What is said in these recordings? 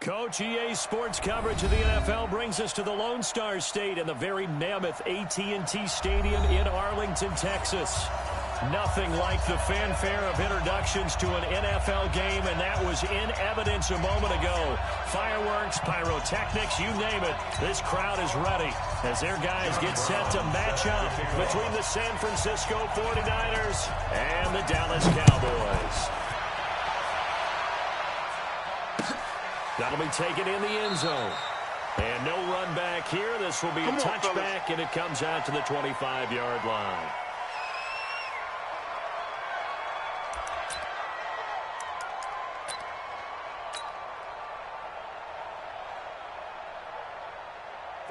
Coach, EA Sports coverage of the NFL brings us to the Lone Star State and the very mammoth AT&T Stadium in Arlington, Texas. Nothing like the fanfare of introductions to an NFL game, and that was in evidence a moment ago. Fireworks, pyrotechnics, you name it. This crowd is ready as their guys get set to match up between the San Francisco 49ers and the Dallas Cowboys. That'll be taken in the end zone. And no run back here. This will be a touchback, and it comes out to the 25-yard line.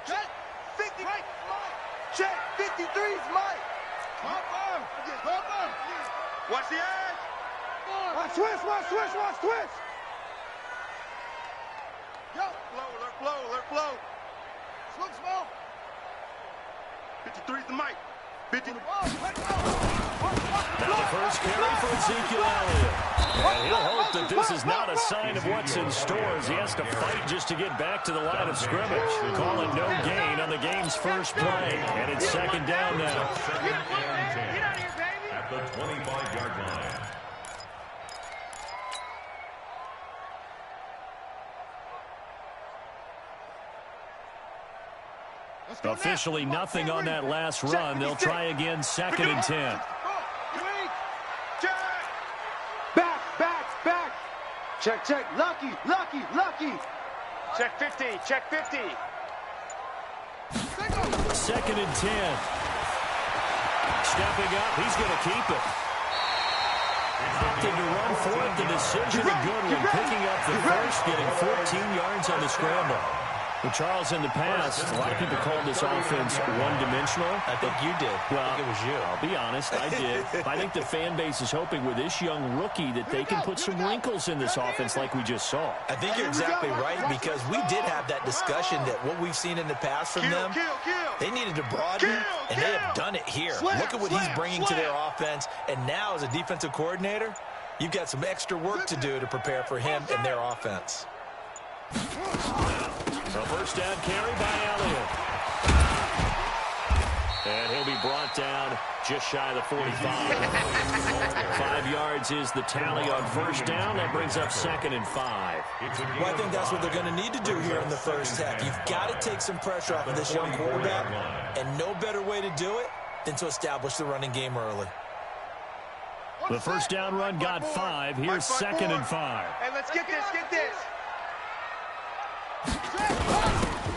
Check 50, Mike. Check 53's Mike. Pop arm. Watch the edge. Watch twist. Yo, alert flow. Look small. 53's the Mike. 50. Now the first carry for Ezekiel Elliott. And he'll hope that this is not a sign of what's in store as he has to fight just to get back to the line of scrimmage. Call it no gain on the game's first play. And it's second down now. Get out of here, baby. At the 25-yard line. Officially nothing on that last run. They'll try again, second and 10. Back. Check. Lucky. Check 50. Second and 10. Stepping up, he's going to keep it. Opted to run for it. The decision, a good one. Picking up the first, getting 14 yards on the scramble. Well, Charles, in the past, a lot of people called this offense one-dimensional. I think you did. Well, I think it was you. I'll be honest, I did. I think the fan base is hoping with this young rookie that they can put some wrinkles in this offense like we just saw. I think you're exactly right, because we did have that discussion that what we've seen in the past from them, they needed to broaden, and they have done it here. Look at what he's bringing to their offense, and now as a defensive coordinator, you've got some extra work to do to prepare for him and their offense. A first down carry by Elliott. And he'll be brought down just shy of the 45. 5 yards is the tally on first down. That brings up second and 5. Well, I think that's what they're going to need to do here in the first half. You've got to take some pressure off of this young quarterback, and no better way to do it than to establish the running game early. The first down run got 5. Here's second and 5. Hey, let's get this.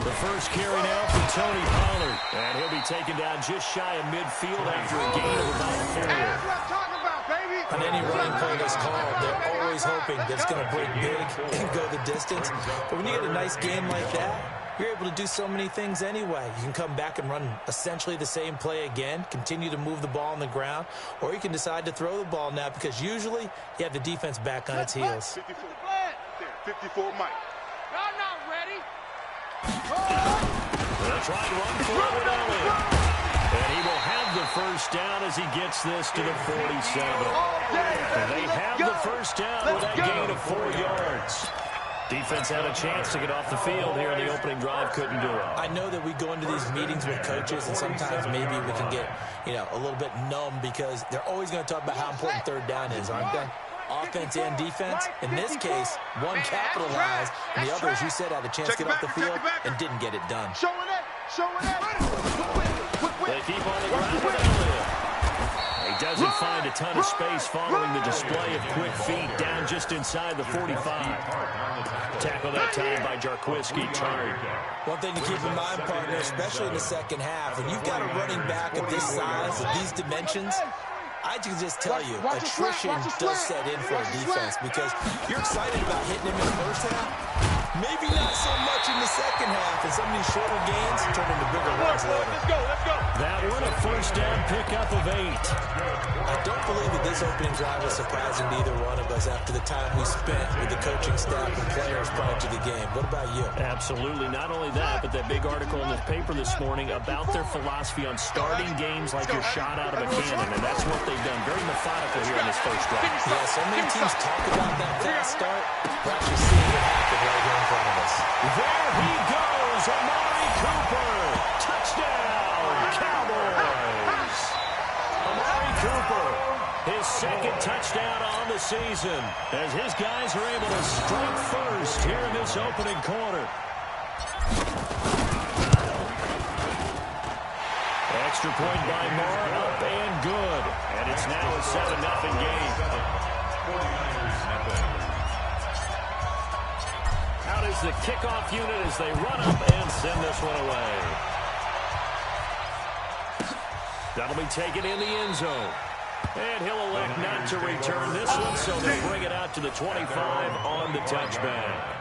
The first carry now for Tony Pollard. And he'll be taken down just shy of midfield after a gain of about 4. That's what I'm talking about, baby. On any running play that's called, they're always hoping that it's going to break big and go the distance. But when you get a nice game like that, you're able to do so many things anyway. You can come back and run essentially the same play again, continue to move the ball on the ground, or you can decide to throw the ball now because usually you have the defense back on its heels. 54 Mike. I'm not ready. They'll try to run for it with Elliott. And he will have the first down as he gets this to the 47. And they have the first down with that gain of 4 yards. Defense had a chance to get off the field here in the opening drive, couldn't do it. I know that we go into these meetings with coaches, and sometimes maybe we can get, a little bit numb because they're always going to talk about how important third down is, aren't they? Offense and defense. In this case, one capitalized, and the other, as you said, had a chance to get off the field and didn't get it done. Showing it. They keep on the ground with Elliott. He doesn't find a ton of space following the display of quick feet down just inside the 45. Tackle that time by Jarquiski. Charred. One thing to keep in mind, partner, especially in the second half, when you've got a running back of this size, of these dimensions, I can just tell you, attrition does set in for a defense because you're excited about hitting him in the first half. Maybe not so much in the second half, and some of these shorter gains turn into bigger runs later. Let's go. That one a first down pickup of 8. I don't believe that this opening drive was surprising to either one of us after the time we spent with the coaching staff and players prior to the game. What about you? Absolutely. Not only that, but that big article in the paper this morning about their philosophy on starting games like you're shot out of a cannon, and that's what they've done. Very methodical here in this first drive. Yeah, so many teams talk about that fast start. We're actually seeing it happen right here in front of us. There he goes, Amari Cooper. Touchdown, Cowboys. Amari Cooper, his second touchdown on the season, as his guys are able to strike first here in this opening quarter. Extra point by Moore, up and good. And it's now a 7-0 game. Out is the kickoff unit as they run up and send this one away. That'll be taken in the end zone. And he'll elect not to return this one, so they'll bring it out to the 25 on the touchback.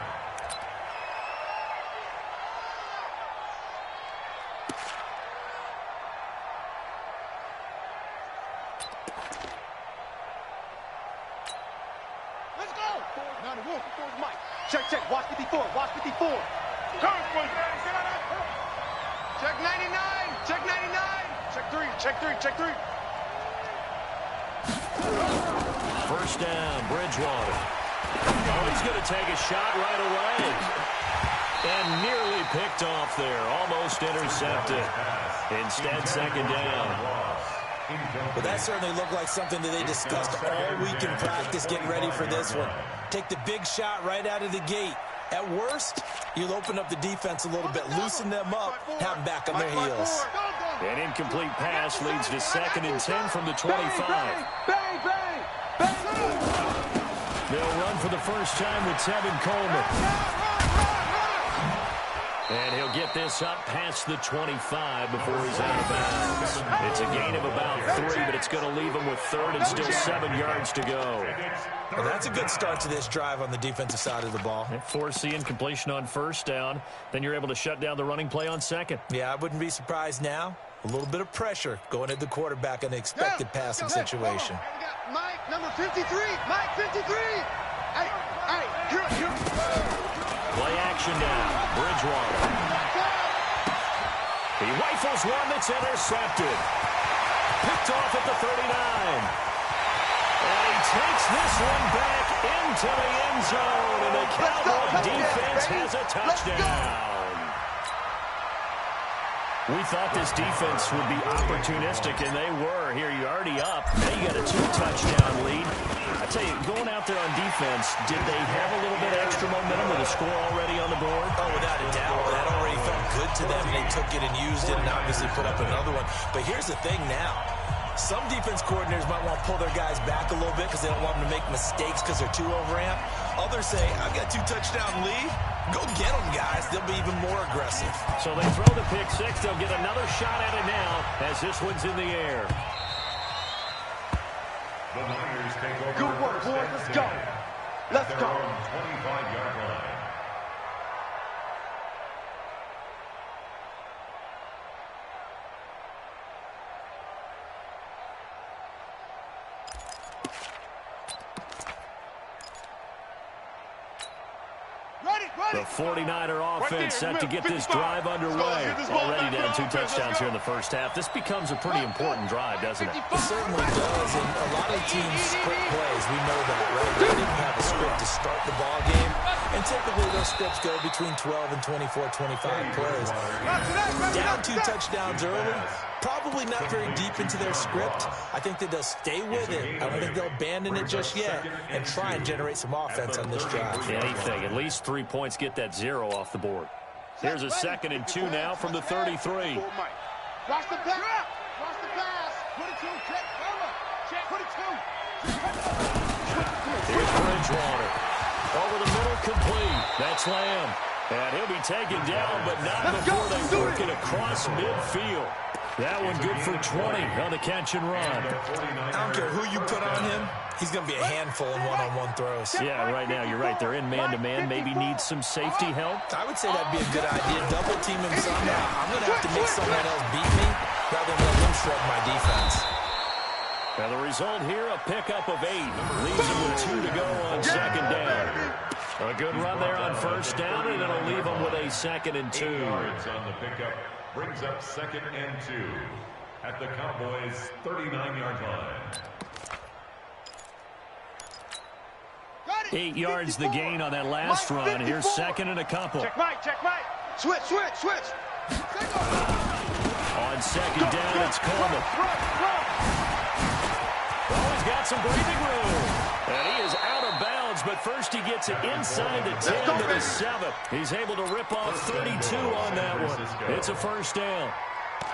Let's go. Now the wolf before Mike. Check, check. Watch 54. Watch 54. Come, check 99. Check 99. Check 3. Check 3. Check 3. First down, Bridgewater. Oh, he's going to take a shot right away. And nearly picked off there. Almost intercepted. Instead, second down. Well, that certainly looked like something that they discussed all week in practice getting ready for this one. Take the big shot right out of the gate. At worst, you'll open up the defense a little bit, loosen them up, have them back on their heels. An incomplete pass leads to 2nd and 10 from the 25. Bang, bang, bang. They'll run for the first time with Tevin Coleman. And he'll get this up past the 25 before he's out of bounds. It's a gain of about 3, but it's going to leave him with 3rd and still 7 yards to go. Well, that's a good start to this drive on the defensive side of the ball. Force the incompletion on first down. Then you're able to shut down the running play on second. Yeah, I wouldn't be surprised now. A little bit of pressure going at the quarterback in the expected passing situation. We got Mike, number 53. Mike, 53. Hey, here. Play action now. Bridgewater. He rifles one that's intercepted. Picked off at the 39. And he takes this one back into the end zone. And the Cowboy defense has a touchdown. We thought this defense would be opportunistic, and they were. Here, you're already up. Now you got a 2-touchdown lead. I tell you, going out there on defense, did they have a little bit extra momentum with a score already on the board? Oh, without a doubt. That already felt good to them. They took it and used it and obviously put up another one. But here's the thing now. Some defense coordinators might want to pull their guys back a little bit because they don't want them to make mistakes because they're too overamped. Others say, I've got 2-touchdown lead. Go get them, guys. They'll be even more aggressive. So they throw the pick six. They'll get another shot at it now as this one's in the air. The Niners take over. Good work, boys. Let's go. Let's go. 25-yard line. The 49er offense set to get this drive underway. Already down 2 touchdowns here in the first half. This becomes a pretty important drive, doesn't it? It certainly does, and a lot of teams script plays. We know that, right? They didn't have a script to start the ball game, and typically those scripts go between 12 and 24, 25 plays. Down 2 touchdowns early, probably not very deep into their script. I think that they'll stay with it. I don't think they'll abandon it just yet and try and generate some offense on this drive. Anything, at least 3 points, get that 0 off the board. Here's a 2nd and 2 now from the 33. Watch the pass. Watch the pass. Put it to him. Check. Put it to him. Here's Bridgewater. Over the middle, complete. That's Lamb. And he'll be taken down, but not before they work it across midfield. That one good for 20 on the catch and run. I don't care who you put on him. He's going to be a handful in one-on-one throws. Yeah, right now, you're right. They're in man-to-man. Maybe needs some safety help. I would say that'd be a good idea. Double team him somehow. I'm going to have to make someone else beat me rather than let him shred my defense. Now the result here, a pickup of 8. Leaves him with 2 to go on second down. A good run there on first down, and it'll leave him with a 2nd and 2. 8 yards on the pickup brings up 2nd and 2 at the Cowboys' 39-yard line. Got 8 yards the gain on that last run. Here's second and a couple. Check right, check right. Switch, switch, switch. On second down, it's Coleman. Oh, he's got some breathing room. And he is out of bounds, but first he gets it inside the 10 to the 7. He's able to rip off 32 on that one. It's a first down.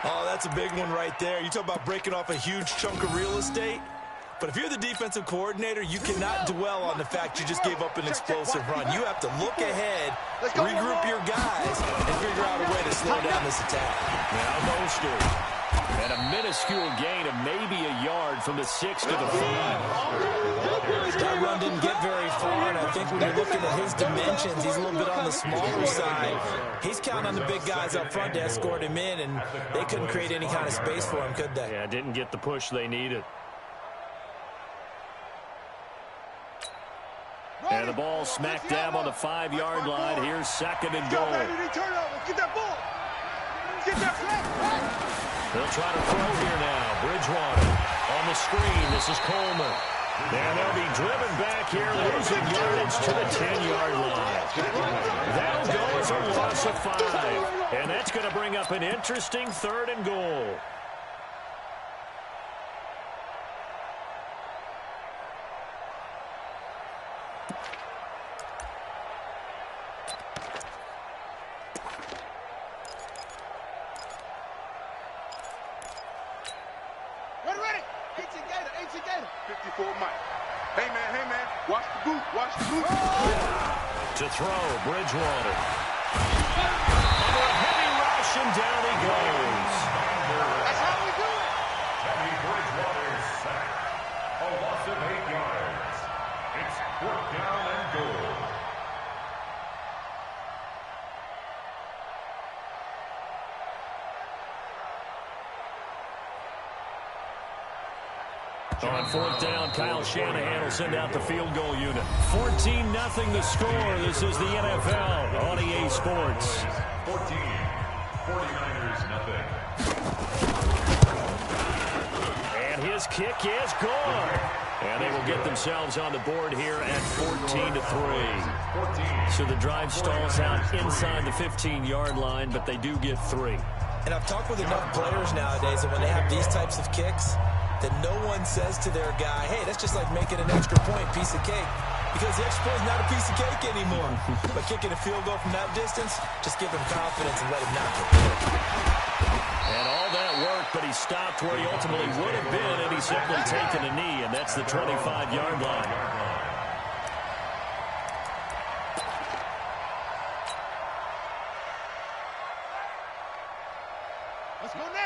Oh, that's a big one right there. You talk about breaking off a huge chunk of real estate. But if you're the defensive coordinator, you cannot dwell on the fact you just gave up an explosive run. You have to look ahead, regroup your guys, and figure out a way to slow down this attack. Now Mostert. And a minuscule gain of maybe a yard from the 6 to the 5. That run didn't get very far, and I think when you're looking at his dimensions, he's a little bit on the smaller side. He's counting on the big guys up front to escort him in, and they couldn't create any kind of space for him, could they? Yeah, didn't get the push they needed. And the ball smack dab on the 5-yard line. Here's second and goal. Get that ball. Get that flag. They'll try to throw here now. Bridgewater on the screen. This is Coleman. And they'll be driven back here, losing yardage to the 10-yard line. That'll go as a loss of 5. And that's going to bring up an interesting third and goal. To throw, Bridgewater. Under a heavy rush, and down he goes. That's how we do it. Teddy Bridgewater sacked. A loss of 8 yards. It's 4th down and goal. On 4th down, Kyle Shanahan will send out the field goal unit. 14-0 the score. This is the NFL on EA Sports. 14. 49ers nothing. And his kick is good. And they will get themselves on the board here at 14-3. So the drive stalls out inside the 15-yard line, but they do get 3. And I've talked with enough players nowadays that when they have these types of kicks, that no one says to their guy, hey, that's just like making an extra point, piece of cake. Because the extra point is not a piece of cake anymore. But kicking a field goal from that distance, just give him confidence and let him knock it. And all that work, but he stopped where he ultimately would have been had he simply taken a knee, and that's the 25-yard line.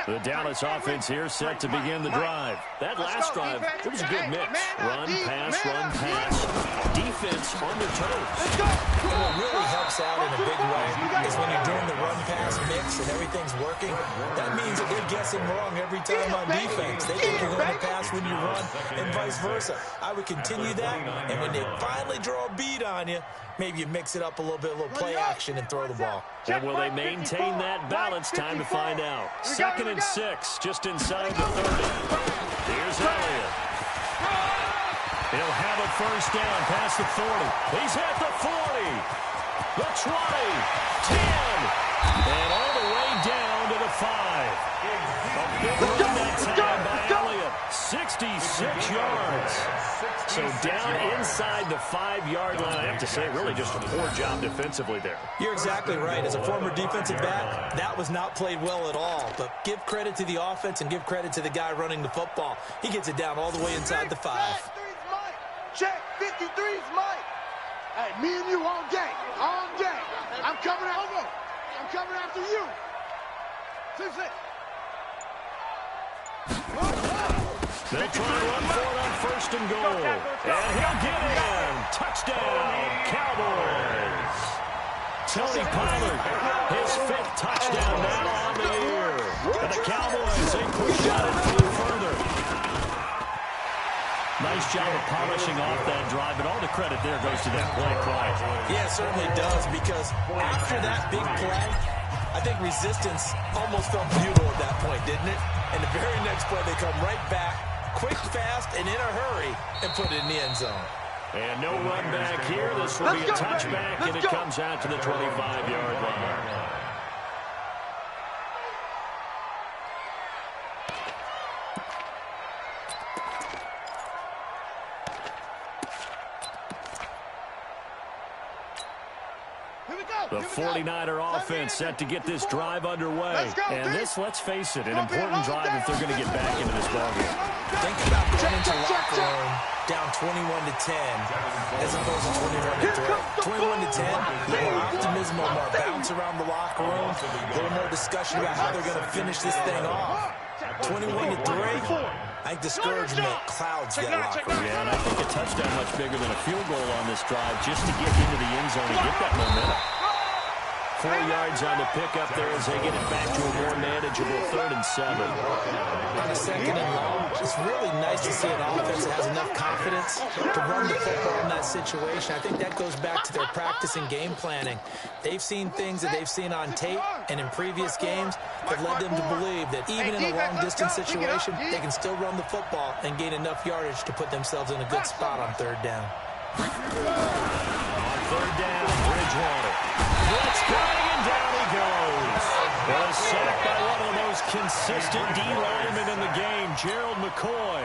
The Dallas offense here set to begin the drive. That last drive, it was a good mix. Run, pass, defense on their toes. And what really helps out in a big way is when you're doing the run-pass mix and everything's working, that means that they're guessing wrong every time on defense. They think you're going to pass when you run and vice versa. I would continue that, and when they finally draw a beat on you, maybe you mix it up a little bit, a little play action, and throw the ball. And will they maintain that balance? Time to find out. 2nd and 6, just inside the 30. Here's Elliott. He'll have a first down past the 40. He's at the 40, the 20, 10, and all the way down to the 5. A big run that time by Elliott. 66 yards. So down inside the 5-yard line. I have to say, really just a poor job defensively there. You're exactly right. As a former defensive back, that was not played well at all. But give credit to the offense and give credit to the guy running the football. He gets it down all the way inside the 5. Check, 53's Mike. Hey, me and you all day. All day. I'm coming after you. I'm coming after you. 6-6. They'll try to run for it on 1st and goal. And he'll get in. Touchdown, Cowboys. Tony Pollard, his 5th touchdown now on the year. And the Cowboys, they push out it a little further. Nice job of polishing off that drive, but all the credit there goes to that play clock. Yeah, it certainly does, because after that big play, I think resistance almost felt futile at that point, didn't it? And the very next play, they come right back, quick, fast, and in a hurry, and put it in the end zone. And no run back here. This will be a touchback, and it comes out to the 25-yard line. The 49er offense set to get this drive underway. And this, let's face it, an important drive if they're going to get back into this ballgame. Think about going into locker room down 21-10 as opposed to 21-3. 21-10, a little optimism, a more bounce around the locker room, a little more discussion about how they're going to finish this thing off. 21-3, I think discouragement clouds that locker room. Yeah, and I think a touchdown much bigger than a field goal on this drive just to get into the end zone and get that momentum. 4 yards on the pickup there as they get it back to a more manageable 3rd and 7. On a 2nd and long, it's really nice to see an offense that has enough confidence to run the football in that situation. I think that goes back to their practice and game planning. They've seen things that they've seen on tape and in previous games that led them to believe that even in a long-distance situation, they can still run the football and gain enough yardage to put themselves in a good spot on 3rd down. On 3rd down, Bridgewater. Blitz coming, and down he goes. Was sacked by one of the most consistent D linemen in the game, Gerald McCoy.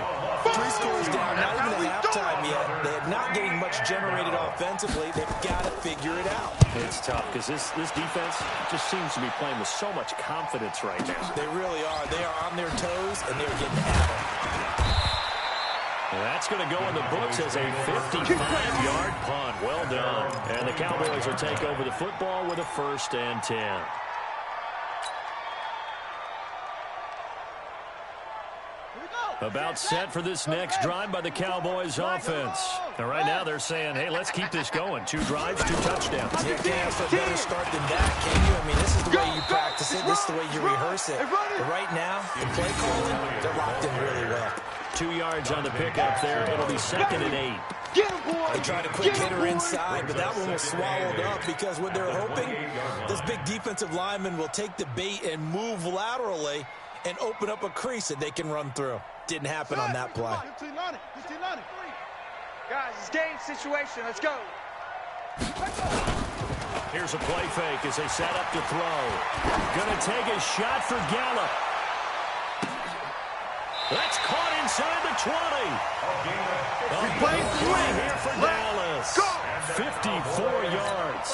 3 scores down, not even at halftime yet. They're not getting much generated offensively. They've got to figure it out. It's tough because this defense just seems to be playing with so much confidence right now. They really are. They are on their toes, and they're getting at them. Well, that's going to go in the books as a 55-yard punt. Well done. And the Cowboys will take over the football with a 1st and 10. About set for this next drive by the Cowboys offense. And right now they're saying, hey, let's keep this going. 2 drives, 2 touchdowns. You can't ask for a better start than that, can you? I mean, this is the way you practice it. This is the way you rehearse it. But right now, the play calling, they're locked in really well. 2 yards on the pickup there. It'll be 2nd and 8. They tried a quick hitter inside, but that one was swallowed up because what they're hoping, this big defensive lineman will take the bait and move laterally and open up a crease that they can run through. Didn't happen on that play. Guys, it's game situation. Let's go. Here's a play fake as they set up to throw. Gonna take a shot for Gallup. That's caught inside the 20. A big play here for Dallas. 54 yards.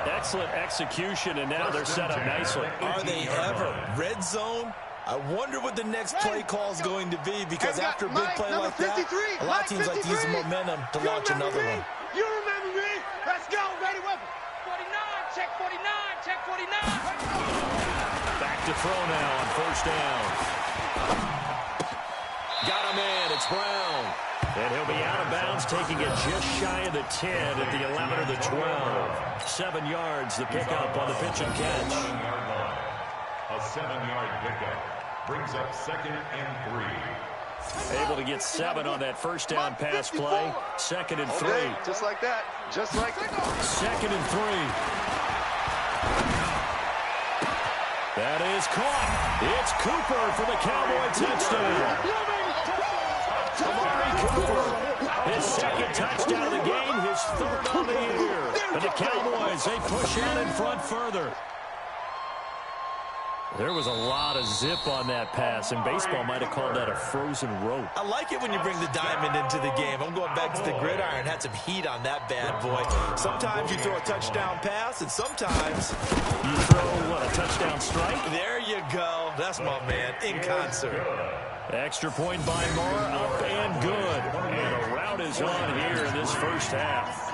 Excellent execution, and now they're set up nicely. Are they ever? Red zone? I wonder what the next play call is going to be, because after a big play like that, a lot of teams like to use the momentum to launch another one. You remember me? Let's go. Ready, weapon. 49, check 49, check 49. Back to throw now on 1st down. Got him in. It's Brown. And he'll be out of bounds, taking it just shy of the 10 at the 11 or the 12. 7 yards, the pickup on the pitch and catch. A 7-yard pickup brings up 2nd and 3. Able to get 7 on that 1st down pass play. 2nd and 3. Okay, just like that. Just like that. 2nd and 3. That is caught. It's Cooper for the Cowboy touchdown. Amari Cooper, his 2nd touchdown of the game, his 3rd on the year. And the Cowboys, they push out in front further. There was a lot of zip on that pass, and baseball might have called that a frozen rope. I like it when you bring the diamond into the game. I'm going back to the gridiron. Had some heat on that bad boy. Sometimes you throw a touchdown pass, and sometimes you throw, what, a touchdown strike? There you go. That's my man, in concert. Extra point by Moore, up and good. And a rout is on here in this 1st half.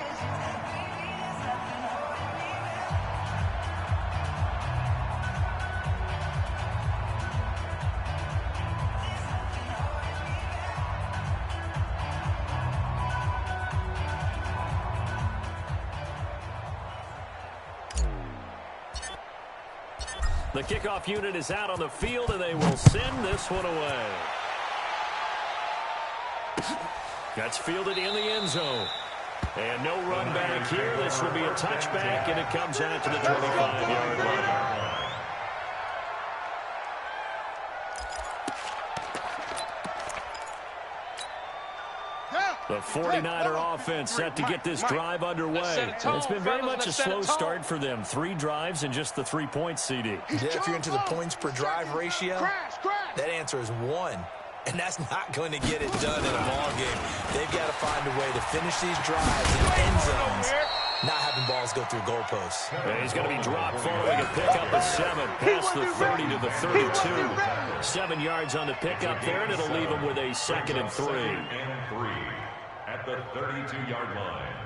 The kickoff unit is out on the field, and they will send this one away. That's fielded in the end zone. And no run back here. This will be a touchback, and it comes out to the 25-yard line. The 49er offense set to get this drive underway. It's been very much a slow start for them. 3 drives and just the 3 points, CD. Yeah, if you're into the points per drive ratio, that answer is 1. And that's not going to get it done in a ball game. They've got to find a way to finish these drives in end zones, not having balls go through goalposts. And he's going to be dropped following a pickup of 7, past the 30 to the 32. 7 yards on the pickup there, and it'll leave him with a 2nd and 3. At the 32-yard line.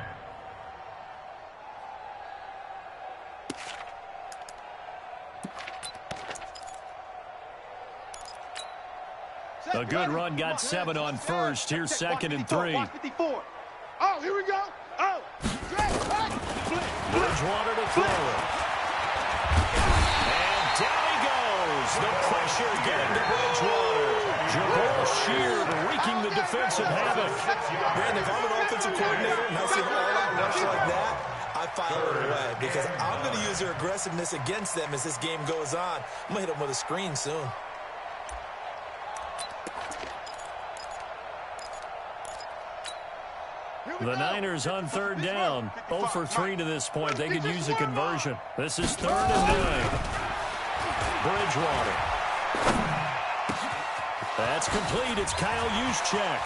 A good run, got 7 on first. Here's 2nd and 3. Oh, here we go. Oh, Bridgewater to throw it. And down he goes. The pressure getting to Bridgewater. Jabal Sheard wreaking the defensive havoc. Man, if I'm an offensive coordinator and I see an all-out rush like that, I file it away because I'm going to use their aggressiveness against them as this game goes on. I'm going to hit them with a screen soon. The Niners on 3rd down. 0 for 3 to this point. They could use a conversion. This is 3rd and 9. Bridgewater. That's complete. It's Kyle Juszczyk.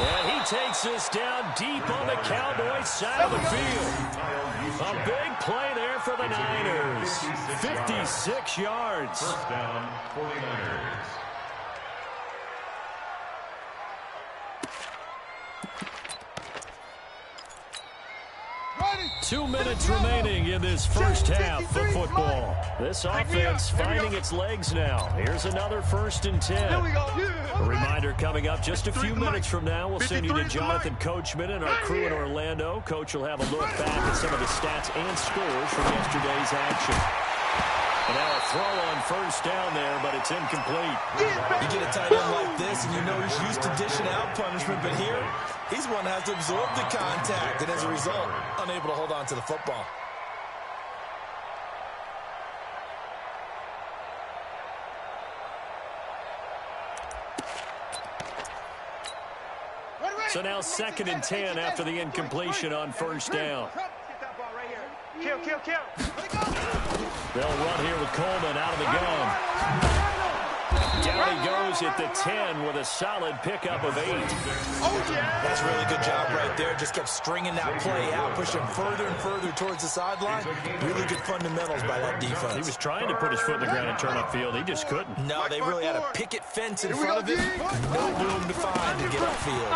And he takes this down deep on the Cowboys side of the field. A big play there for the Niners. 56 yards. First down, 49ers. 2 minutes remaining in this first half of football. This offense finding its legs now. Here's another 1st and 10. A reminder coming up just a few minutes from now. We'll send you to Jonathan Coachman and our crew in Orlando. Coach will have a look back at some of the stats and scores from yesterday's action. And now a throw on 1st down there, but it's incomplete. You get a tight end like this, and you know he's used to dishing out punishment, but here, he's one that has to absorb the contact, and as a result, unable to hold on to the football. So now 2nd and 10 after the incompletion on 1st down. Kill. They'll run here with Coleman out of the gun. Down he goes at the 10 with a solid pickup of 8. That's a really good job right there. Just kept stringing that play out, pushing further and further towards the sideline. Really good fundamentals by that defense. He was trying to put his foot in the ground and turn upfield. He just couldn't. No, they really had a picket fence in front of him. No room to find to get upfield.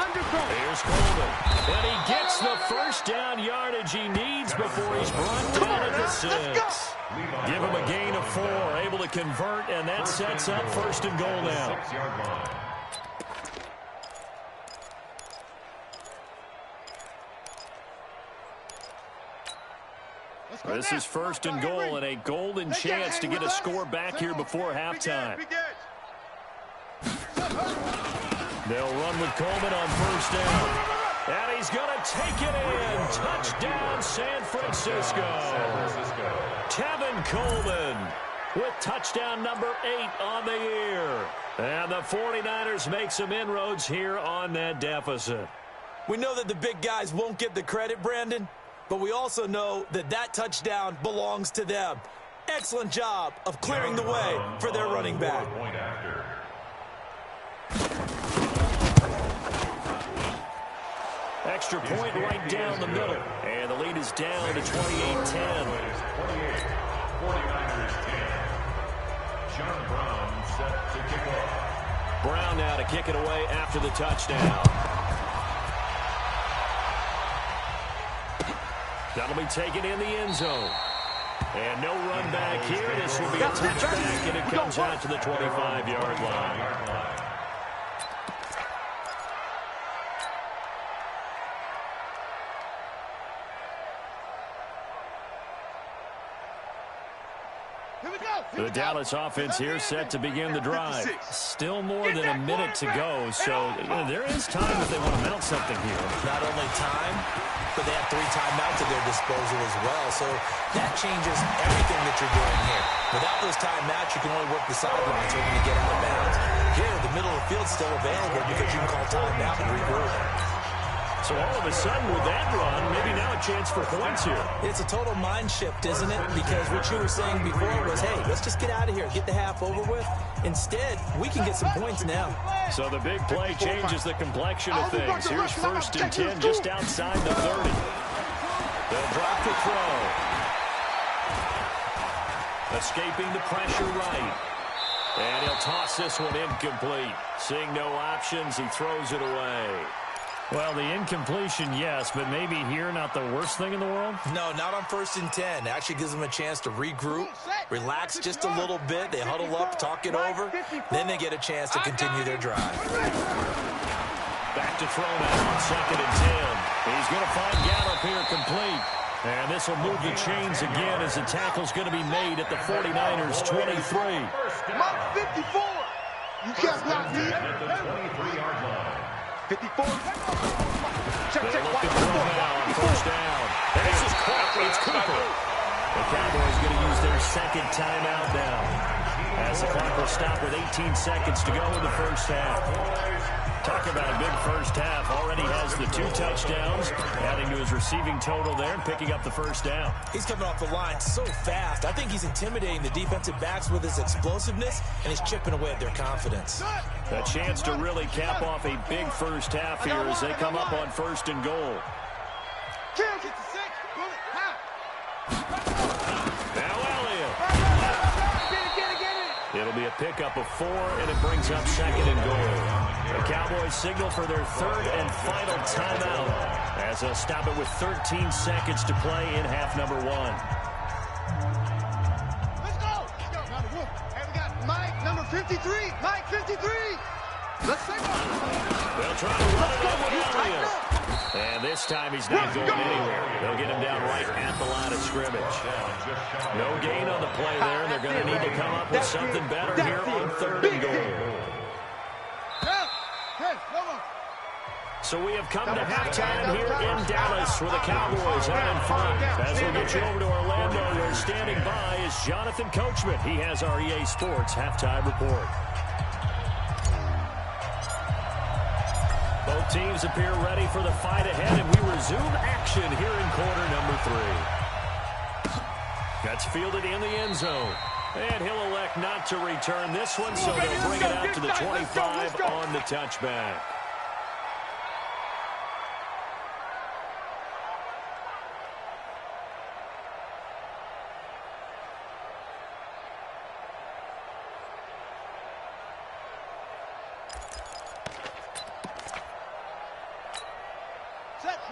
Here's Coleman. And he gets the 1st down yardage he needs before he's brought down at the 6. Give him a gain of 4, able to convert, and that sets up 1st and goal now. 6-yard line. This is 1st and goal and a golden chance to get a score back here before halftime. They'll run with Coleman on 1st down. And he's going to take it in. Touchdown, San Francisco. Tevin Coleman with touchdown number 8 on the year. And the 49ers make some inroads here on that deficit. We know that the big guys won't get the credit, Brandon, but we also know that that touchdown belongs to them. Excellent job of clearing the way for their running back. Extra point right down the middle. And the lead is down to 28-10. 49ers 10. John Brown set to kick off. Brown now to kick it away after the touchdown. That'll be taken in the end zone. And no run back here. This will be a touchback, and it comes out to the 25-yard line. The Dallas offense here set to begin the drive. Still more than a minute to go, so there is time if they want to mount something here. Not only time, but they have 3 timeouts at their disposal as well, so that changes everything that you're doing here. Without those timeouts, you can only work the sidelines hoping to get out of bounds. Here, the middle of the field's still available because you can call timeout and regroup. So all of a sudden, with that run, maybe now a chance for points here. It's a total mind shift, isn't it? Because what you were saying before was, hey, let's just get out of here, get the half over with. Instead, we can get some points now. So the big play changes the complexion of things. Here's 1st and 10 just outside the 30. They'll drop the throw. Escaping the pressure right. And he'll toss this one incomplete. Seeing no options, he throws it away. Well, the incompletion, yes, but maybe here not the worst thing in the world? No, not on 1st and 10. Actually gives them a chance to regroup, relax just a little bit. They huddle up, talk it over. Then they get a chance to continue their drive. Back to throw now on 2nd and 10. He's going to find Gallup here complete. And this will move the chains again as the tackle's going to be made at the 49ers' 23. Mike 54. You can't block me. At the 23-yard line. 54. Check, They're check. looking for him now on 1st down. And this is caught. It's Cooper. The Cowboys going to use their 2nd timeout now, as the clock will stop with 18 seconds to go in the 1st half. Talk about a big 1st half. Already has the 2 touchdowns, adding to his receiving total there and picking up the 1st down. He's coming off the line so fast. I think he's intimidating the defensive backs with his explosiveness, and he's chipping away at their confidence. A chance to really cap off a big 1st half here as they come up on 1st and goal. Now Elliott. It'll be a pickup of 4, and it brings up 2nd and goal. The Cowboys signal for their 3rd and final timeout as they'll stop it with 13 seconds to play in half number 1. Let's go. Hey, we got Mike, number 53. Mike 53. Let's go. They'll try to run it over Elliott. And this time he's not going anywhere. They'll get him down right at the line of scrimmage. No gain on the play there. They're going to need to come up with something better here on 3rd and goal. So we have come to halftime here in Dallas where the Cowboys are in front. As we get you over to Orlando, where standing by is Jonathan Coachman. He has our EA Sports halftime report. Both teams appear ready for the fight ahead, and we resume action here in quarter number 3. That's fielded in the end zone. And he'll elect not to return this one, so they'll bring it out to the 25 on the touchback.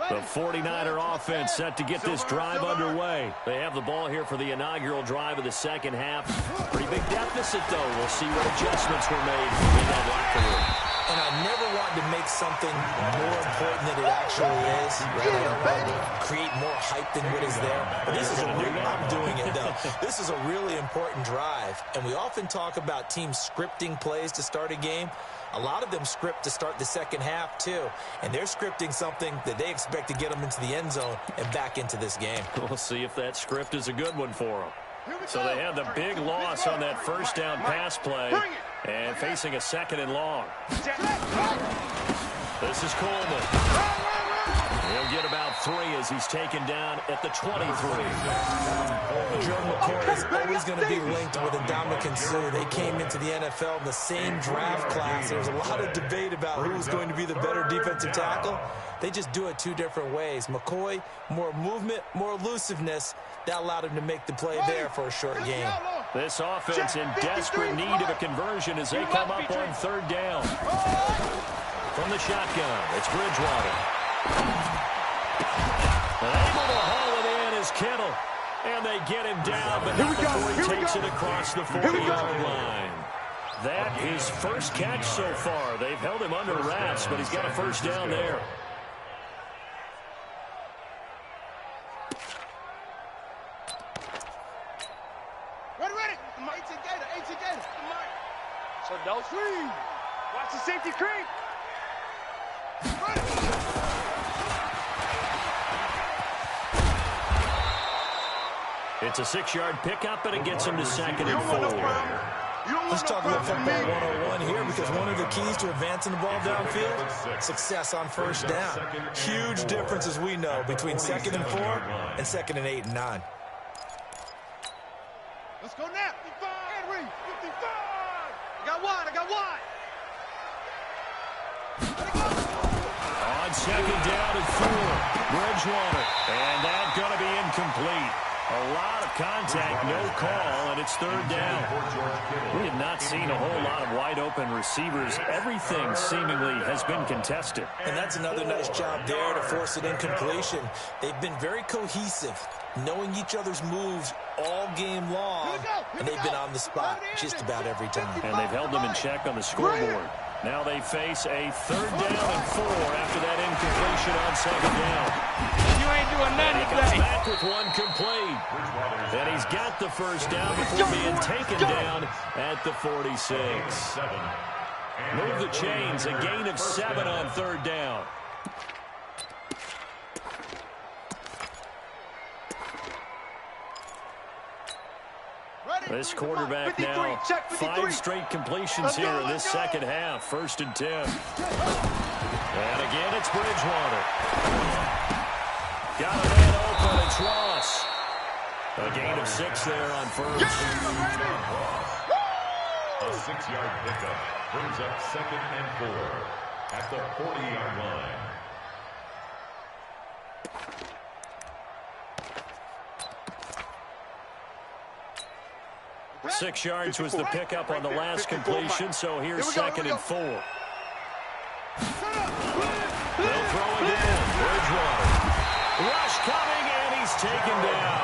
The 49er offense set to get this drive underway. They have the ball here for the inaugural drive of the 2nd half. Pretty big deficit, though. We'll see what adjustments were made in that locker room. And I never want to make something more important than it actually is. Right? I don't want to create more hype than what is there. But this is I'm doing it, though. This is a really important drive. And we often talk about teams scripting plays to start a game. A lot of them script to start the 2nd half, too. And they're scripting something that they expect to get them into the end zone and back into this game. We'll see if that script is a good one for them. So they had the big loss on that 1st down pass play and facing a 2nd and long. This is Coleman. He'll get about 3 as he's taken down at the 23. Joe McCoy is always going to be linked with Ndamukong Suh. They came into the NFL in the same draft class. There's a lot of debate about who's going to be the better defensive tackle. They just do it 2 different ways. McCoy, more movement, more elusiveness. That allowed him to make the play there for a short game. This offense in desperate need of a conversion as they come up on 3rd down. From the shotgun, it's Bridgewater. Able to haul it in is Kittle. And they get him down, but not before he takes it across the 40-yard line. That is 1st catch so far. They've held him under wraps, but he's got a 1st down there. Ready. safety creep. It's a 6-yard pickup, and it gets him to 2nd and 4. Let's talk about football 101 here, because one of the keys to advancing the ball downfield, success on first down. Huge difference, as we know, between 2nd and 4 and 2nd and 8 and 9. Let's go now. 55. Henry, 55. I got one. On 2nd down and 4, Bridgewater. And that's going to be incomplete. A lot of contact, no call, and it's 3rd down. We have not seen a whole lot of wide-open receivers. Everything seemingly has been contested. And that's another nice job there to force an incompletion. They've been very cohesive, knowing each other's moves all game long, and they've been on the spot just about every time. And they've held them in check on the scoreboard. Now they face a 3rd down and 4 after that incompletion on 2nd down. You ain't doing nothing He comes today. back with one complete. And he's got the 1st down before being taken down at the 46. Move the chains, a gain of 7 on 3rd down. This quarterback now 5 straight completions here in this 2nd half. 1st and 10. And again, it's Bridgewater. Got a man open. It's Ross. A gain of 6 there on 1st. A 6-yard pickup brings up 2nd and 4 at the 40-yard line. 6 yards was the pickup on the last completion, so here's 2nd and 4. They'll throw again. Bridgewater. Rush coming, and he's taken down.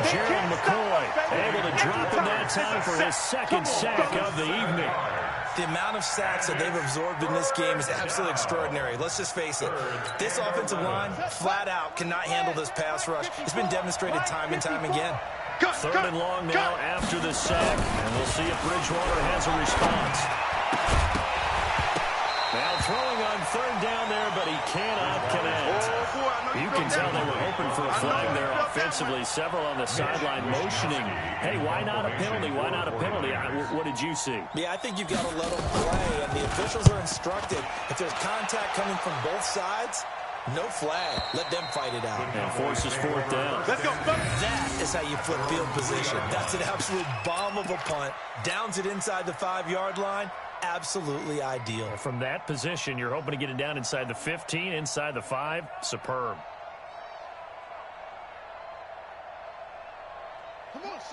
Jaron McCoy able to drop him that time for his 2nd sack of the evening. The amount of sacks that they've absorbed in this game is absolutely extraordinary. Let's just face it. This offensive line, flat out, cannot handle this pass rush. It's been demonstrated time and time again. 3rd and long now after the sack, and we'll see if Bridgewater has a response. Now throwing on 3rd down there, but he cannot connect. You can tell they were hoping for a flag there offensively. Several on the sideline motioning, hey, why not a penalty? Why not a penalty? What did you see? Yeah, I think you've got to let them play, and the officials are instructed. If there's contact coming from both sides, no flag. Let them fight it out. And forces 4th down. Let's go. That is how you flip field position. That's an absolute bomb of a punt. Downs it inside the 5-yard line. Absolutely ideal. From that position, you're hoping to get it down inside the 15, inside the 5. Superb.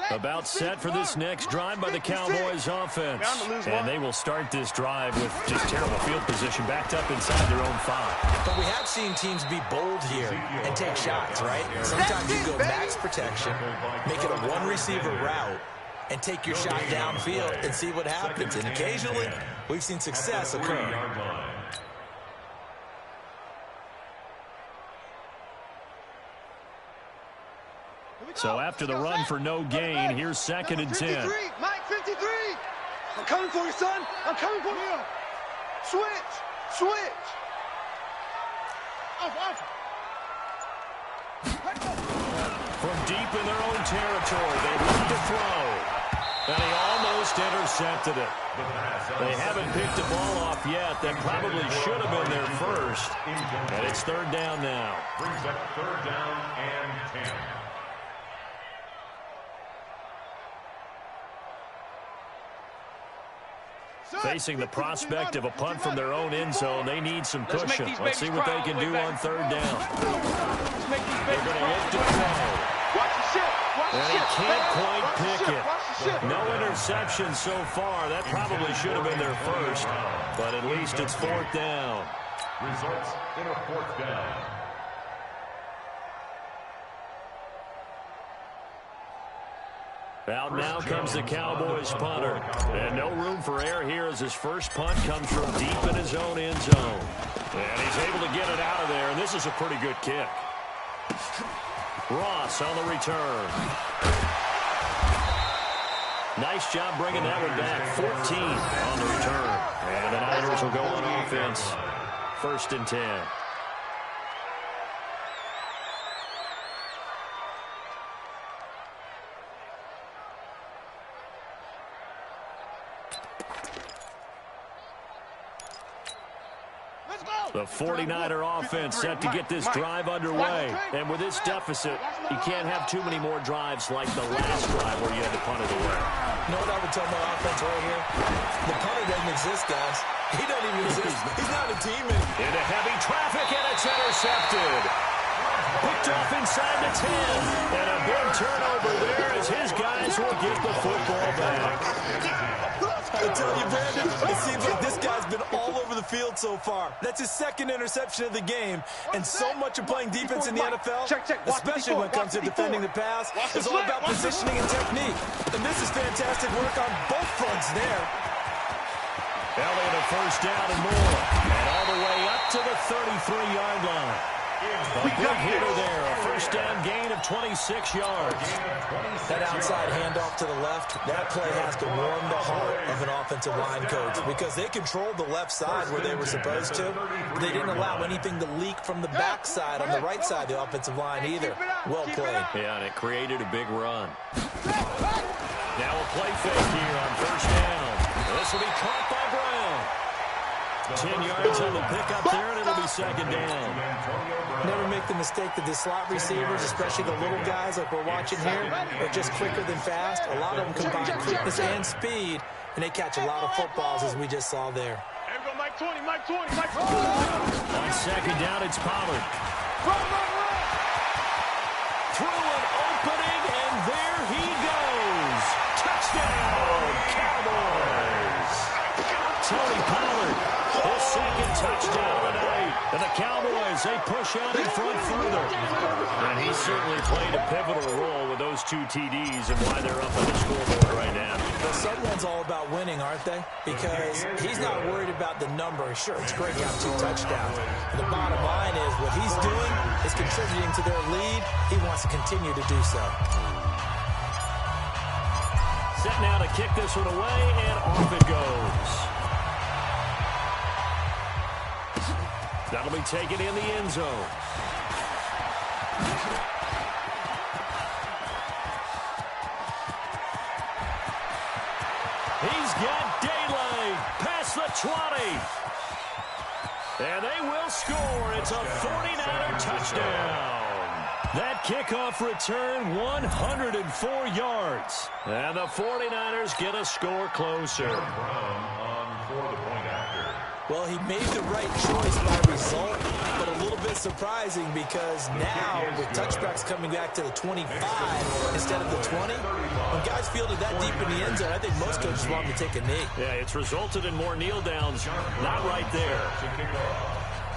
About set for this next drive by the Cowboys offense. And they will start this drive with just terrible field position backed up inside their own 5. But we have seen teams be bold here and take shots, right? Sometimes you go max protection, make it a one-receiver route, and take your shot downfield and see what happens. And occasionally, we've seen success occur. So after the run for no gain, here's 2nd and 10. Mike, 53. I'm coming for you, son. I'm coming for you. Switch. Off. From deep in their own territory, they look to throw. And he almost intercepted it. They haven't picked the ball off yet. That probably should have been their first. And it's 3rd down now. Brings up 3rd down and 10. Facing the prospect of a punt from their own end zone, they need some cushion. Let's see what they can do on 3rd down. They're going to look to throw. And he can't quite pick it. No interception so far. That probably should have been their first, but at least it's 4th down. Results in a 4th down. Out now comes the Cowboys punter. And no room for error here as his first punt comes from deep in his own end zone. And he's able to get it out of there, and this is a pretty good kick. Ross on the return. Nice job bringing that one back. 14 on the return. And the Niners will go on offense. 1st and 10. The 49er offense set to get this drive underway. And with this deficit, you can't have too many more drives like the last drive where you had to punt it away. You know what I would tell my offense right here? The punter doesn't exist, guys. He doesn't even exist. He's not a teammate. Into heavy traffic, and it's intercepted. Picked off inside the 10. And a big turnover there as his guys will get the football back. I tell you, Brandon, it seems like this guy's been all over the field so far. That's his 2nd interception of the game. And so much of playing defense in the NFL, especially when it comes to defending the pass, is all about positioning and technique. And this is fantastic work on both fronts there. Elliott a 1st down and more. And all the way up to the 33-yard line. A big hitter there. A 1st down gain of 26 yards. That outside handoff to the left, that play has to warm the heart of an offensive line coach because they controlled the left side where they were supposed to. They didn't allow anything to leak from the backside on the right side of the offensive line either. Well played. Yeah, and it created a big run. Now a play fake here on 1st down. This will be caught by Brown. 10 yards on the pickup there, and it'll be 2nd down. Never make the mistake that the slot receivers, especially the little guys like we're watching here, are just quicker than fast. A lot of them combine quickness and speed, and they catch a lot of footballs, as we just saw there. On 2nd down, it's Pollard. Through an opening, and there he goes. Touchdown, Cowboys. Tony Pollard, his 2nd touchdown of the night. And the Cowboys, they push out in front further. And he certainly played a pivotal role with those 2 TDs and why they're up on the scoreboard right now. Well, someone's all about winning, aren't they? Because he's not worried about the number. Sure, it's great to have 2 touchdowns. And the bottom line is what he's doing is contributing to their lead. He wants to continue to do so. Set now to kick this one away, and off it goes. That'll be taken in the end zone. He's got daylight past the 20. And they will score. It's a 49er touchdown. That kickoff return, 104 yards. And the 49ers get a score closer. Well, he made the right choice by result, but a little bit surprising because now with touchbacks coming back to the 25 instead of the 20, when guys fielded that deep in the end zone, I think most coaches want to take a knee. Yeah, it's resulted in more kneel downs. Not right there.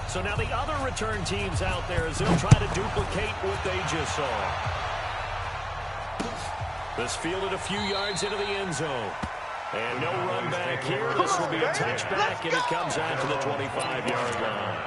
So now the other return teams out there as they'll try to duplicate what they just saw. This fielded a few yards into the end zone. And no run back here. This will be a touchback, and it comes out to the 25-yard line.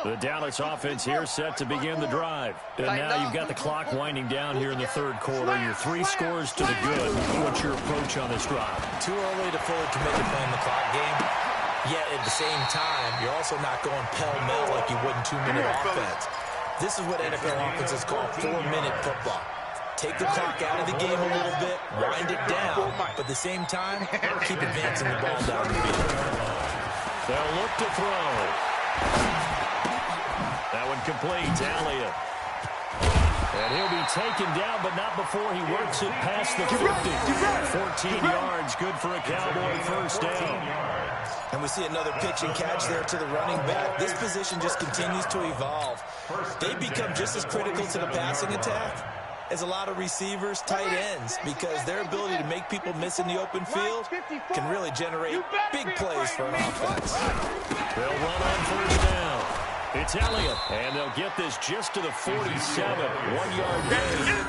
The Dallas offense here set to begin the drive. And now you've got the clock winding down here in the 3rd quarter. Your 3 scores to the good. What's your approach on this drive? Too early to fully commit to playing the clock game. Yet at the same time, you're also not going pell-mell like you would in 2-minute offense. This is what NFL offenses call 4-minute football. Take the clock out of the game a little bit, wind it down, but at the same time, keep advancing the ball down the field. They'll look to throw. That one complete. Elliott. And he'll be taken down, but not before he works it past the 50. 14 yards, good for a Cowboy 1st down. And we see another pitch and catch there to the running back. This position just continues to evolve. They become just as critical to the passing attack as a lot of receivers, tight ends, because their ability to make people miss in the open field can really generate big plays for an offense. They'll run on 1st down. It's Elliott, and they'll get this just to the 47. 1 yard gain.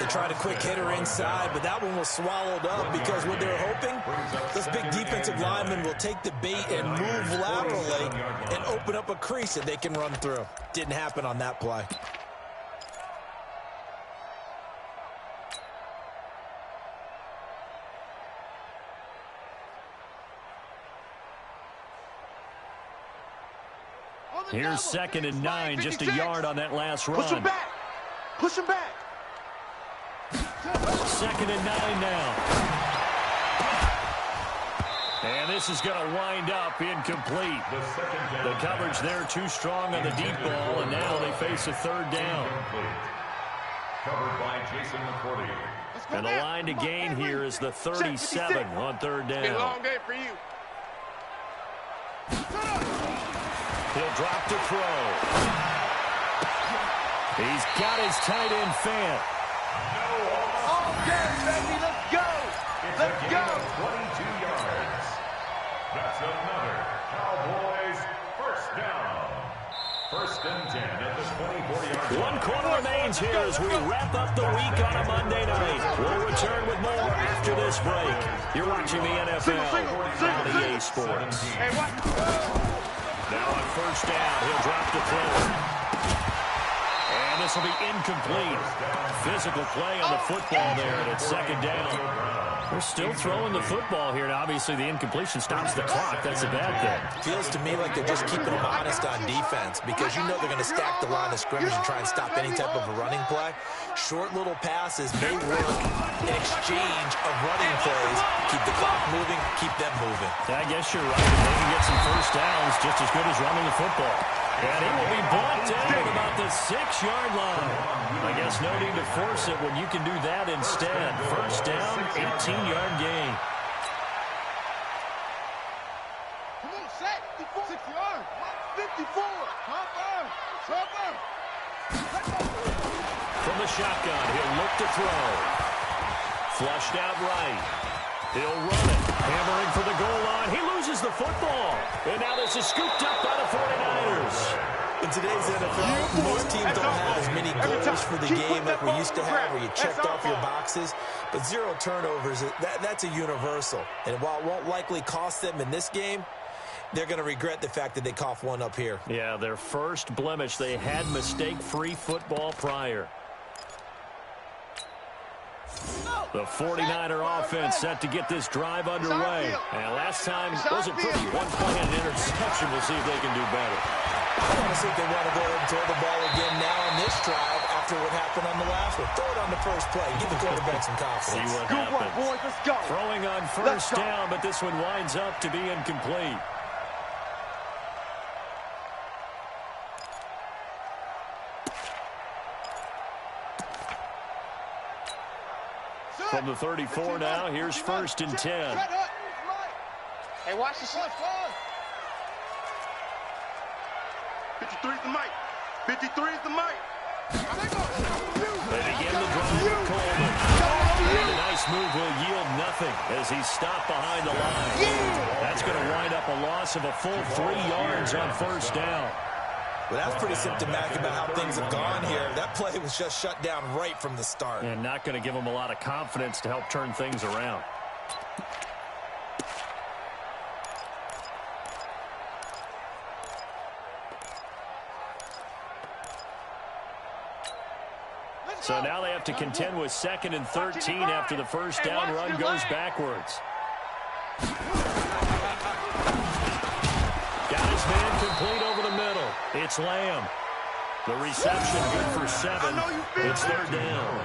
The They tried a quick hitter inside, but that one was swallowed up because what they're hoping, those big defensive linemen will take the bait and move laterally and open up a crease that they can run through. Didn't happen on that play. Here's 2nd and 9, just a yard on that last run. Push him back. Push him back. 2nd and 9 now. And this is going to wind up incomplete. The coverage there too strong on the deep ball, and now they face a 3rd down. Covered by Jason McCourty. And the line to gain here is the 37 on 3rd down. It's been a long day for you. He'll drop to throw. He's got his tight end fan. All day, baby. Let's go. Let's go. 22 yards. That's another Cowboys first down. 1st and 10 at the 24-yard line. 1 quarter remains here as we wrap up the week on a Monday night. We'll return with more after this break. You're watching the NFL on EA Sports. Hey, what? Now on 1st down, he'll drop to throw. And this will be incomplete. Physical play on the football there, and it's 2nd down. They're still throwing the football here, and obviously the incompletion stops the clock. That's a bad thing. Feels to me like they're just keeping them honest on defense because you know they're going to stack the line of scrimmage and try and stop any type of a running play. Short little passes may work in exchange of running plays. Keep the clock moving, keep them moving. I guess you're right. If they can get some first downs, just as good as running the football. And he will be brought down at about the 6-yard line. I guess no need to force it when you can do that instead. First down, 18-yard gain. Come on, set. 6 yards. 54. From the shotgun, he'll look to throw. Flushed out right. He'll run it. Hammering for the goal line. He loses the football. And now this is scooped up by the 49ers. In today's NFL, most teams don't have as many goals for the game like we used to have where you checked off your boxes. But 0 turnovers, that's a universal. And while it won't likely cost them in this game, they're going to regret the fact that they coughed one up here. Yeah, their first blemish. They had mistake-free football prior. The 49er offense set to get this drive underway. And last time wasn't pretty. 1 point and an interception. We'll see if they can do better. I want to see if they want to go ahead and throw the ball again now on this drive after what happened on the last one. Throw it on the first play. Give the quarterback some confidence. See what Good happens. one, boys. Let's go. Throwing on first down, but this one winds up to be incomplete. From the 34 now, here's 1st and 10. Hey, watch the shot. 53 is the mic. 53 is the mic. They begin the drive with Coleman. And a nice move will yield nothing as he's stopped behind the line. That's going to wind up a loss of a full 3 yards on 1st down. Well, that's pretty symptomatic about how things have gone here. That play was just shut down right from the start. And not going to give them a lot of confidence to help turn things around. So now they have to contend with 2nd and 13 after the first down run goes backwards. Got his man complete over the middle. It's Lamb. The reception good for 7. It's 3rd down.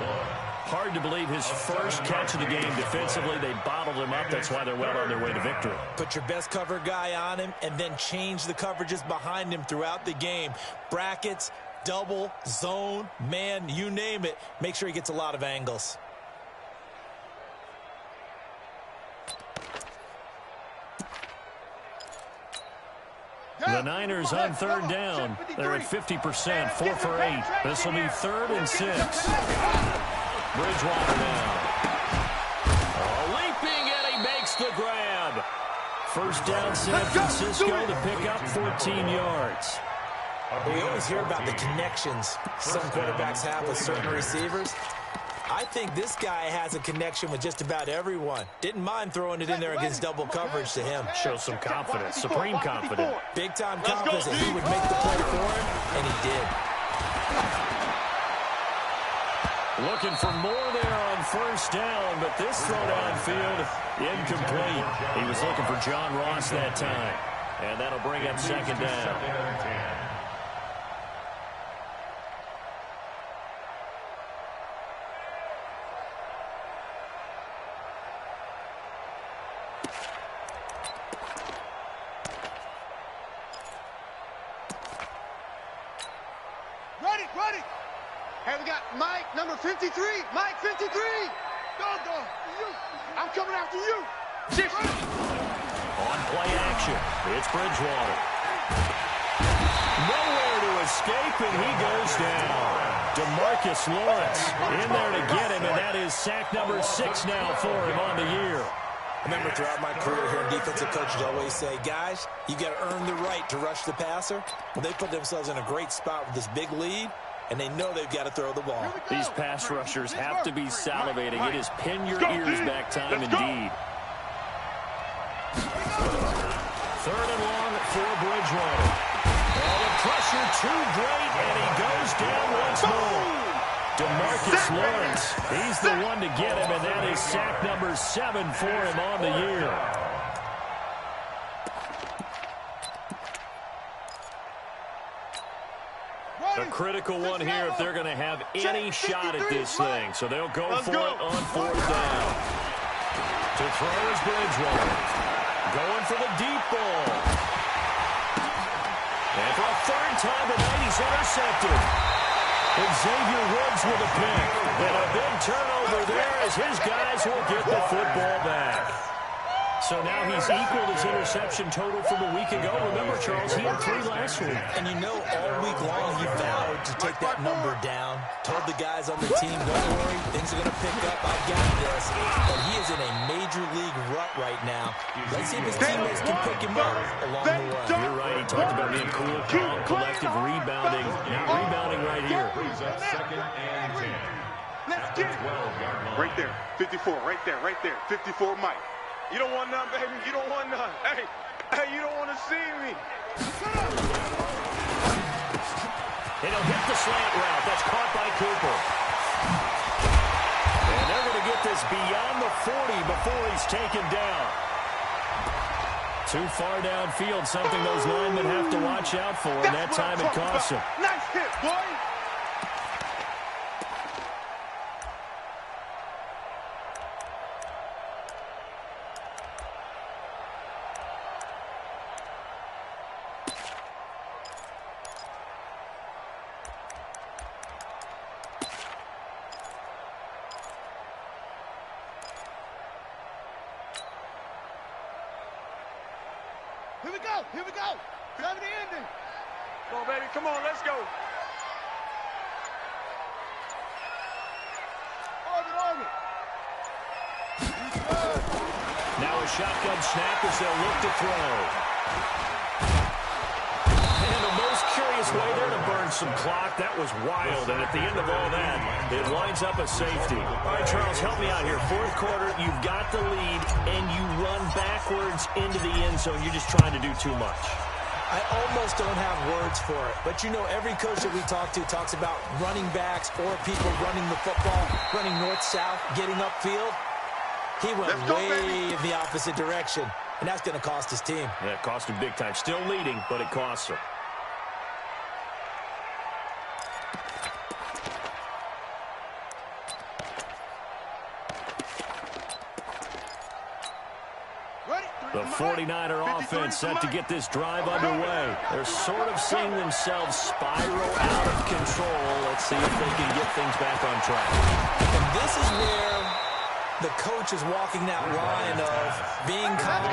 Hard to believe his first catch of the game defensively. They bottled him up. That's why they're well on their way to victory. Put your best cover guy on him and then change the coverages behind him throughout the game. Brackets, double, zone, man, you name it. Make sure he gets a lot of angles. The Niners on 3rd down. They're at 50%, 4 for 8. This will be 3rd and 6. Bridgewater now. Leaping, and he makes the grab. First down, San Francisco to pick up 14 yards. We always hear about the connections some quarterbacks have with certain receivers. I think this guy has a connection with just about everyone. Didn't mind throwing it in there against double coverage to him. Shows some confidence, supreme confidence. Big-time confidence that he would make the play for him, and he did. Looking for more there on first down, but this throw downfield, incomplete. He was looking for John Ross that time, and that'll bring up second down. Ready. Hey, we got Mike, number 53. Mike, 53. Go. You. I'm coming after you. On play action, it's Bridgewater. Nowhere to escape, and he goes down. DeMarcus Lawrence in there to get him, and that is sack number 6 now for him on the year. I remember throughout my career here, defensive coaches always say, guys, you got to earn the right to rush the passer. Well, they put themselves in a great spot with this big lead, and they know they've got to throw the ball. These pass rushers have to be salivating. It is pin your ears back time indeed. 3rd and long for Bridgewater. Oh, the pressure too great, and he goes down once more. DeMarcus Lawrence, he's the one to get him, and that is sack number 7 for him on the year. A critical one here if they're going to have any shot at this thing. So they'll go for it on 4th down. To throw is Bridgewater. Going for the deep ball. And for a 3rd time tonight, he's intercepted. Xavier Woods with a pick. And a big turnover there as his guys will get the football back. So now he's equaled his interception total from a week ago. Remember, Charles, he had 3 last week. And you know, all week long he vowed to take that number down. Told the guys on the team, don't worry, things are going to pick up. I got this. But he is in a major league rut right now. Let's see if his teammates can pick him up along the way. You're right. He talked about being cool, calm, collective, rebounding. Now rebounding right here. Second and 10. Let's get it. Right there. 54. Right there. 54, Mike. You don't want none, baby. You don't want none. Hey, you don't want to see me. And he'll hit the slant route. That's caught by Cooper. And they're going to get this beyond the 40 before he's taken down. Too far downfield, something those linemen have to watch out for, and that time it costs him. Nice hit, boy. Here we go. Time to end it. Come on, baby. Come on, let's go. Orbit. Now a shotgun snap as they'll look to throw. And the most curious way there to burn some clock. That was wild. And at the end of all that, it winds up a safety. All right, Charles, help me out here. 4th quarter, you've got the lead, and you run backwards into the end zone. You're just trying to do too much. I almost don't have words for it. But, you know, every coach that we talk to talks about running backs or people running the football, running north-south, getting upfield. He went way in the opposite direction, and that's going to cost his team. Yeah, it cost him big time. Still leading, but it costs him. The 49er offense set to get this drive underway. They're sort of seeing themselves spiral out of control. Let's see if they can get things back on track. And this is where the coach is walking that line of being calm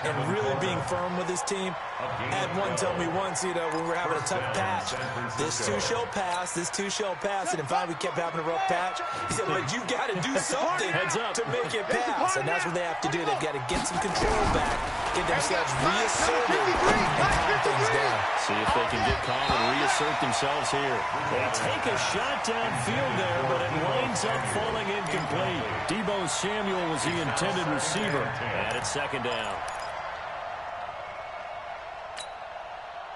and really being firm with his team. I had one tell me once, when we were having a tough patch, this too shall pass, this too shall pass, and finally we kept having a rough patch. He said, but you got to do something to make it pass, and that's what they have to do. They've got to get some control back, get themselves reasserted, and calm things down. See if they can get calm and reassert themselves here. They take a shot downfield there, but it winds up falling incomplete. Deebo Samuel was the intended receiver, and it's second down.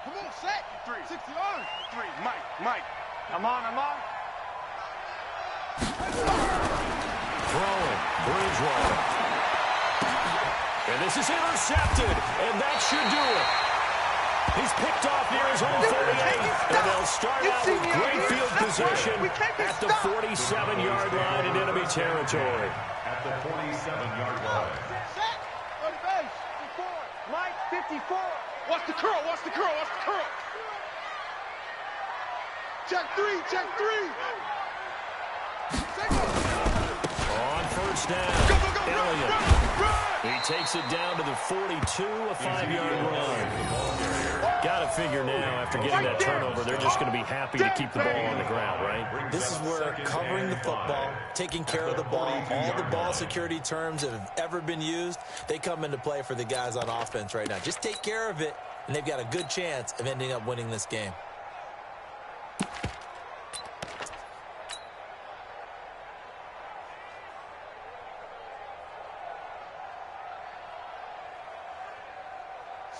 Come on, set. 60 yards. Mike. I'm on. Throwing, Bridgewater. And this is intercepted, and that should do it. He's picked off near his own 38, and they'll start out with great field position at the 47-yard line in enemy territory. At the 47-yard line. Set. On the base. 54. Mike, 54. Watch the curl. Check three. On first down, Elliott. He takes it down to the 42, a 5-yard run. Got to figure now, after getting that turnover, they're just going to be happy to keep the ball on the ground, right? This is where covering the football, taking care of the ball, all the ball security terms that have ever been used, they come into play for the guys on offense right now. Just take care of it, and they've got a good chance of ending up winning this game.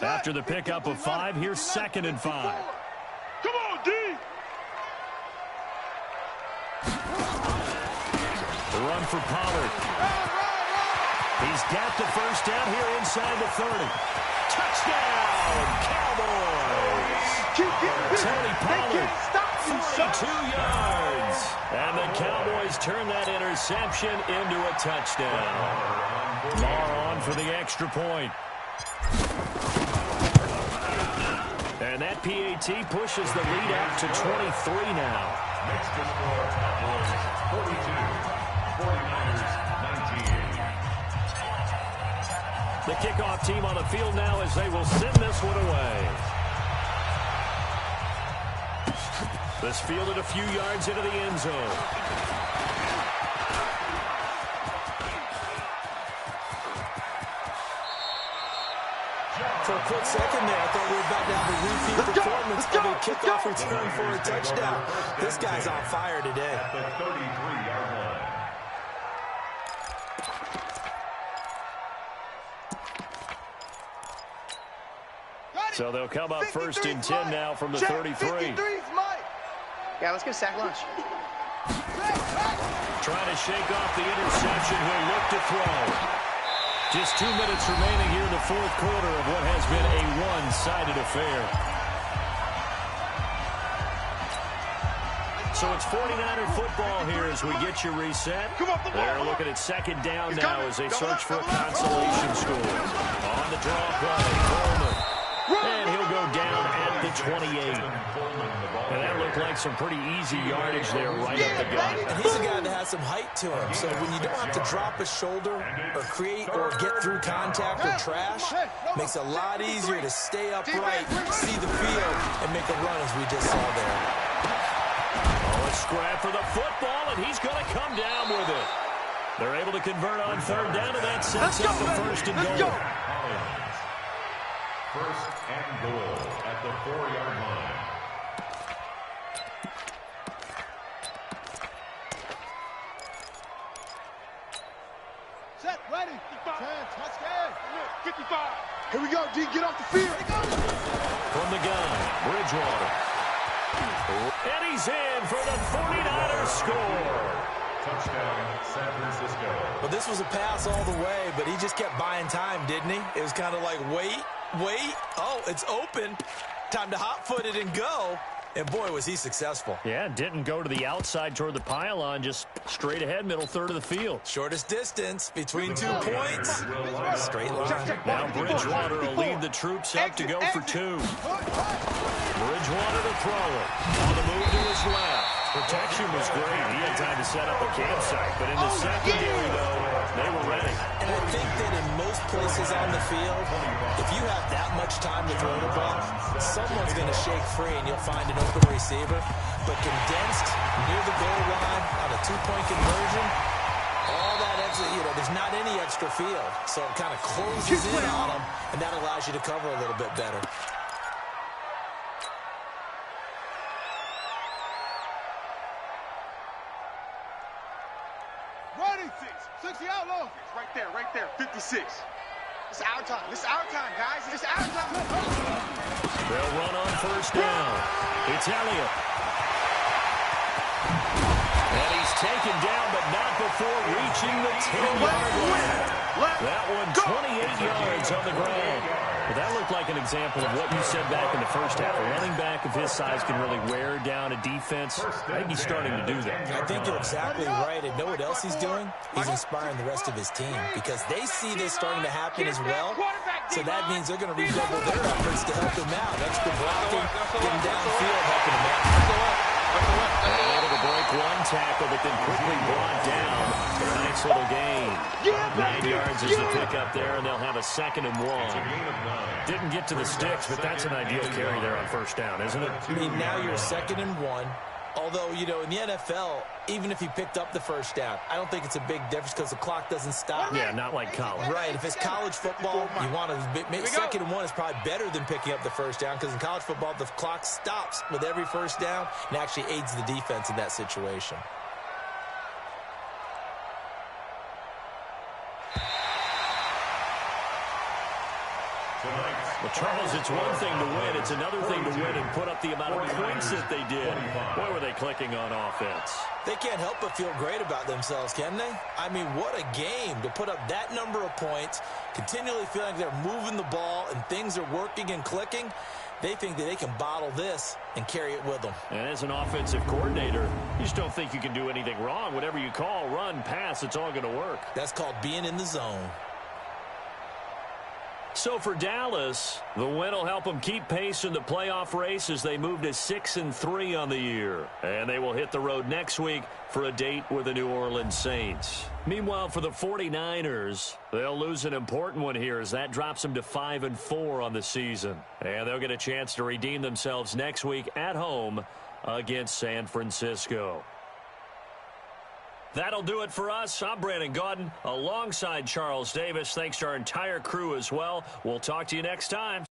After the pickup of 5, here's 2nd and 5. Come on, D. The run for Pollard. He's got the first down here inside the 30. Touchdown, Cowboys! Tony Pollard, 42 yards. And the Cowboys turn that interception into a touchdown. Lamar on for the extra point. And that PAT pushes the lead up to 23 now. Next to score, Cowboys 42, 49ers 19. The kickoff team on the field now as they will send this one away. This fielded a few yards into the end zone. For a quick second there, I thought we were about to have a repeat performance of a kickoff return for a touchdown. This guy's on fire today. At the 33-yard line. So they'll come up 1st and 10 now from the 33. 53's Mike. Yeah, let's get a sack lunch. Trying to shake off the interception. He'll look to throw. Just 2 minutes remaining here in the 4th quarter of what has been a one-sided affair. So it's 49er football here as we get you reset. They're looking at 2nd down now as they search for a consolation score. On the draw play, Coleman. And he'll go down at the 28. And that looked like some pretty easy yardage there right up the gut. And he's a guy that has some height to him. So when you don't have to drop a shoulder or create or get through contact or trash, makes it a lot easier to stay upright, see the field, and make a run as we just saw there. Oh, a scrap for the football, and he's going to come down with it. They're able to convert on 3rd down, and that sets up the 1st and goal. 1st and goal at the 4-yard line. Set, ready. 10, touchdown. 55. Here we go, D. Get off the field. From the gun, Bridgewater. And he's in for the 49ers score. Touchdown, San Francisco. Well, this was a pass all the way, but he just kept buying time, didn't he? It was kind of like, wait. Oh, it's open. Time to hot-foot it and go. And, boy, was he successful. Yeah, didn't go to the outside toward the pylon, just straight ahead, middle third of the field. Shortest distance between 2 points. Straight line. Now Bridgewater will lead the troops up to go for 2. Bridgewater to throw it. On the move to his left. Protection was great. He had time to set up a campsite. But in the secondary, though, They were ready. And I think that in most places on the field, if you have that much time to throw the ball, someone's going to shake free and you'll find an open receiver. But condensed near the goal line on a two-point conversion, all that extra, there's not any extra field. So it kind of closes in on them, and that allows you to cover a little bit better. Ready, 60 outlaws. Right there, 56. It's our time. It's our time, guys. It's our time. They'll run on first down. It's Elliott. And he's taken down, but not before reaching the 10-yard line. That one 28 yards on the ground. Well, that looked like an example of what you said back in the first half. A running back of his size can really wear down a defense. I think he's starting to do that. I think you're exactly right. And know what else he's doing? He's inspiring the rest of his team because they see this starting to happen as well. So that means they're going to redouble their efforts to help him out. Extra blocking, getting downfield, helping him out. Able to break one tackle, but then quickly brought down for a nice little gain. 9 yards is the pickup there, and they'll have a 2nd and 1. Didn't get to the sticks, but that's an ideal carry there on first down, isn't it? I mean, now you're 2nd and 1. Although, in the NFL, even if he picked up the first down, I don't think it's a big difference because the clock doesn't stop. Yeah, not like college. Right. If it's college football, you want to 2nd and 1 is probably better than picking up the first down because in college football, the clock stops with every first down and actually aids the defense in that situation. Well, Charles, it's one thing to win. It's another thing to win and put up the amount of points that they did. Boy, were they clicking on offense. They can't help but feel great about themselves, can they? I mean, what a game to put up that number of points, continually feeling like they're moving the ball and things are working and clicking. They think that they can bottle this and carry it with them. And as an offensive coordinator, you just don't think you can do anything wrong. Whatever you call, run, pass, it's all going to work. That's called being in the zone. So for Dallas, the win will help them keep pace in the playoff race as they move to 6-3 on the year. And they will hit the road next week for a date with the New Orleans Saints. Meanwhile, for the 49ers, they'll lose an important one here as that drops them to 5-4 on the season. And they'll get a chance to redeem themselves next week at home against San Francisco. That'll do it for us. I'm Brandon Gaudin alongside Charles Davis. Thanks to our entire crew as well. We'll talk to you next time.